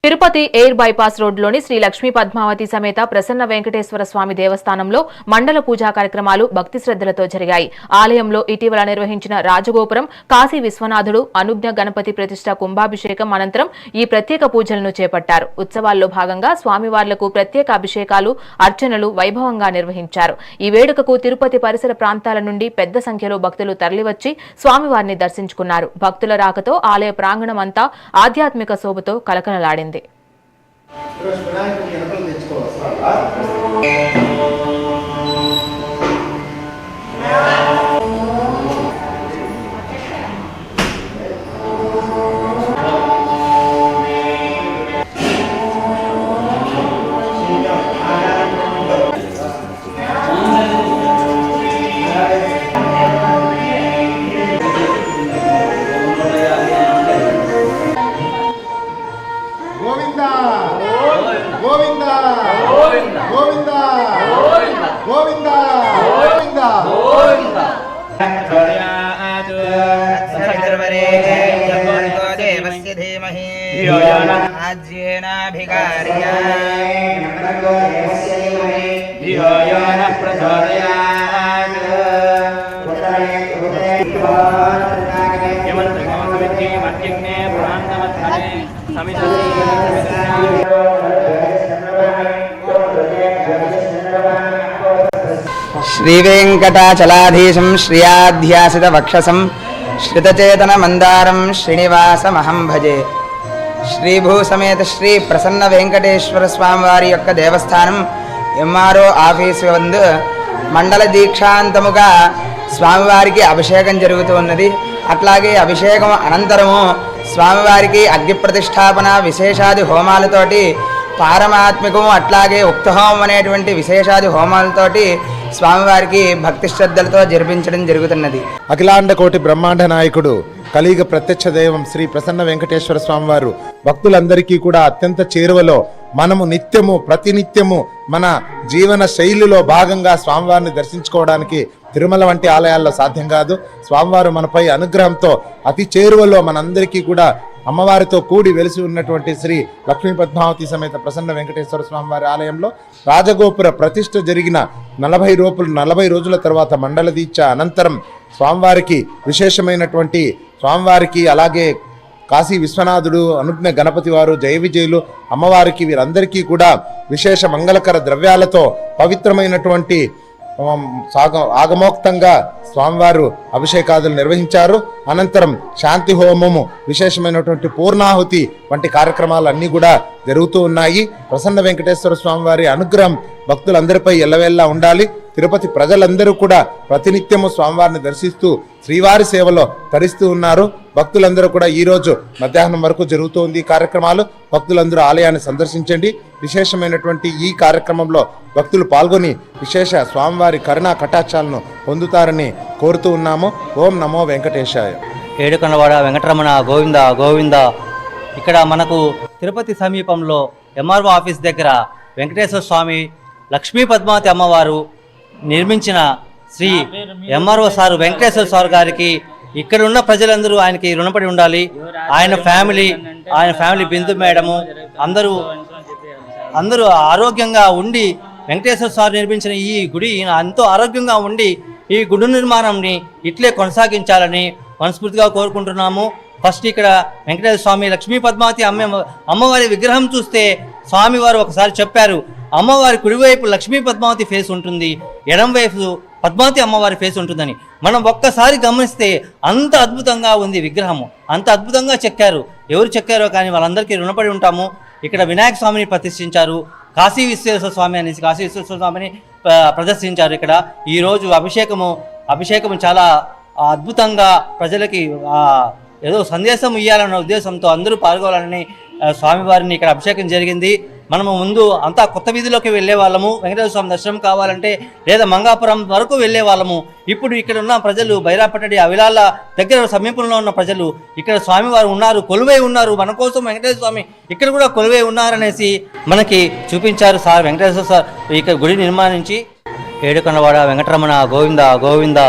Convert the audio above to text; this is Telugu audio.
తిరుపతి ఎయిర్ బైపాస్ రోడ్లోని శ్రీ లక్ష్మీ పద్మావతి సమేత ప్రసన్న వెంకటేశ్వర స్వామి దేవస్థానంలో మండల పూజా కార్యక్రమాలు భక్తి శ్రద్ధలతో జరిగాయి. ఆలయంలో ఇటీవల నిర్వహించిన రాజగోపురం, కాశీ విశ్వనాథుడు, అనుజ్ఞ గణపతి ప్రతిష్ట కుంభాభిషేకం అనంతరం ఈ ప్రత్యేక పూజలను చేపట్టారు. ఉత్సవాల్లో భాగంగా స్వామివార్లకు ప్రత్యేక అభిషేకాలు, అర్చనలు వైభవంగా నిర్వహించారు. ఈ వేడుకకు తిరుపతి పరిసర ప్రాంతాల నుండి పెద్ద సంఖ్యలో భక్తులు తరలివచ్చి స్వామివారిని దర్శించుకున్నారు. భక్తుల రాకతో ఆలయ ప్రాంగణం అంతా ఆధ్యాత్మిక శోభతో కలకలలాడింది. గోవిందా గోవిందా గోవిందా గోవిందా గోవిందా దేవస్య ధీమహి ఆజ్యేనాభికార్య శ్రీవేంకటాచలాధీశం శ్రియాధ్యాసిత వక్షసం శ్రితచేతన మందారం శ్రీనివాసమహం భజే. శ్రీభూ సమేత శ్రీ ప్రసన్న వెంకటేశ్వర స్వామివారి యొక్క దేవస్థానం ఎంఆర్ఓ ఆఫీసు వందు మండల దీక్షాంతముగా స్వామివారికి అభిషేకం జరుగుతూ ఉన్నది. అట్లాగే అభిషేకం అనంతరము స్వామివారికి అగ్ని ప్రతిష్టాపన విశేషాది హోమాలతోటి పారమాత్మికము అట్లాగే ఉక్తహోమం అనేటువంటి విశేషాది హోమాలతోటి స్వామివారికి భక్తి శ్రద్ధలతో జరిపించడం జరుగుతున్నది. అఖిలాండ కోటి బ్రహ్మాండ నాయకుడు కలియుగ ప్రత్యక్ష దైవం శ్రీ ప్రసన్న వెంకటేశ్వర స్వామివారు భక్తులందరికీ కూడా అత్యంత చేరువలో మనము నిత్యము ప్రతినిత్యము మన జీవన శైలిలో భాగంగా స్వామివారిని దర్శించుకోవడానికి తిరుమల వంటి ఆలయాల్లో సాధ్యం కాదు. స్వామివారు మనపై అనుగ్రహంతో అతి చేరువలో మనందరికీ కూడా అమ్మవారితో కూడి వెలిసి ఉన్నటువంటి శ్రీ లక్ష్మీ పద్మావతి సమేత ప్రసన్న వెంకటేశ్వర స్వామివారి ఆలయంలో రాజగోపుర ప్రతిష్ఠ జరిగిన 40 రోజుల తర్వాత మండల దీక్ష అనంతరం స్వామివారికి విశేషమైనటువంటి స్వామివారికి అలాగే కాశీ విశ్వనాథుడు, అనుజ్ఞ గణపతి వారు, జయ విజయులు అమ్మవారికి వీరందరికీ కూడా విశేష మంగళకర ద్రవ్యాలతో పవిత్రమైనటువంటి ఆగమోక్తంగా స్వామివారు అభిషేకాదులు నిర్వహించారు. అనంతరం శాంతి హోమము, విశేషమైనటువంటి పూర్ణాహుతి వంటి కార్యక్రమాలు అన్నీ కూడా జరుగుతూ ఉన్నాయి. ప్రసన్న వెంకటేశ్వర స్వామివారి అనుగ్రహం భక్తులందరిపై ఎల్లవేళ్ళ ఉండాలి. తిరుపతి ప్రజలందరూ కూడా ప్రతినిత్యము స్వామివారిని దర్శిస్తూ శ్రీవారి సేవలో తరిస్తూ ఉన్నారు. భక్తులందరూ కూడా ఈరోజు మధ్యాహ్నం వరకు జరుగుతోంది కార్యక్రమాలు. భక్తులందరూ ఆలయాన్ని సందర్శించండి. విశేషమైనటువంటి ఈ కార్యక్రమంలో భక్తులు పాల్గొని విశేష స్వామివారి కరుణా కటాక్షాలను పొందుతారని కోరుతూ ఉన్నాము. ఓం నమో వెంకటేశాయ. ఏడుకొండవాడ వెంకటరమణ గోవింద గోవింద. ఇక్కడ మనకు తిరుపతి సమీపంలో ఎంఆర్ఓ ఆఫీస్ దగ్గర వెంకటేశ్వర స్వామి, లక్ష్మీ పద్మావతి అమ్మవారు నిర్మించిన శ్రీ ఎంఆర్ఓ సారు వెంకటేశ్వర స్వామి గారికి ఇక్కడ ఉన్న ప్రజలందరూ ఆయనకి రుణపడి ఉండాలి. ఆయన ఫ్యామిలీ బిందు మేడము అందరూ ఆరోగ్యంగా ఉండి వెంకటేశ్వర స్వామి నిర్మించిన ఈ గుడి ఎంతో ఆరోగ్యంగా ఉండి ఈ గుడి నిర్మాణంని ఇట్లే కొనసాగించాలని మనస్ఫూర్తిగా కోరుకుంటున్నాము. ఫస్ట్ ఇక్కడ వెంకటేశ్వర స్వామి, లక్ష్మీ పద్మావతి అమ్మవారి విగ్రహం చూస్తే స్వామివారు ఒకసారి చెప్పారు, అమ్మవారి కుడివైపు లక్ష్మీ పద్మావతి ఫేస్ ఉంటుంది, ఎడంవైపు పద్మావతి అమ్మవారి ఫేస్ ఉంటుందని. మనం ఒక్కసారి గమనిస్తే అంత అద్భుతంగా ఉంది విగ్రహము, అంత అద్భుతంగా చెక్కారు. ఎవరు చెక్కారో కానీ వాళ్ళందరికీ రుణపడి ఉంటాము. ఇక్కడ వినాయక స్వామిని ప్రతిష్ఠించారు, కాశీ విశ్వేశ్వర స్వామి అనేసి కాశీ విశ్వేశ్వర స్వామిని ప్రదర్శించారు. ఇక్కడ ఈరోజు అభిషేకము చాలా అద్భుతంగా ప్రజలకి ఏదో సందేశం ఇవ్వాలన్న ఉద్దేశంతో అందరూ పాల్గొనాలని స్వామివారిని ఇక్కడ అభిషేకం జరిగింది. మనము ముందు అంతా కొత్త వీధిలోకి వెళ్ళే వాళ్ళము, వెంకటేశ్వర స్వామి దర్శనం కావాలంటే లేదా మంగాపురం వరకు వెళ్ళే వాళ్ళము. ఇప్పుడు ఇక్కడ ఉన్న ప్రజలు బైరాపట్టడి, అవిలాల దగ్గర సమీపంలో ఉన్న ప్రజలు ఇక్కడ స్వామివారు ఉన్నారు, కొలువై ఉన్నారు, మన కోసం వెంకటేశ్వర స్వామి ఇక్కడ కూడా కొలువై ఉన్నారనేసి మనకి చూపించారు సార్ వెంకటేశ్వర సార్ ఇక్కడ గుడి నిర్మాణించి. ఏడుకొండవాడ వెంకటరమణ గోవింద గోవింద.